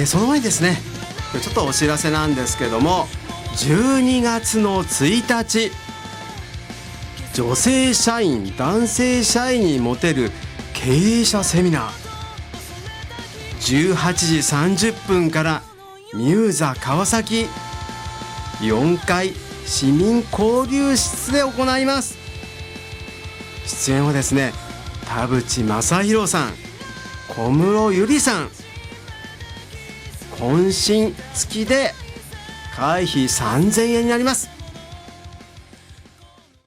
その前にですね、ちょっとお知らせなんですけども、12月の1日、女性社員男性社員にモテる経営者セミナー、18時30分からミューザ川崎4階市民交流室で行います。出演はですね、田淵正宏さん、小室ゆりさん、懇親付きで会費3000円になります。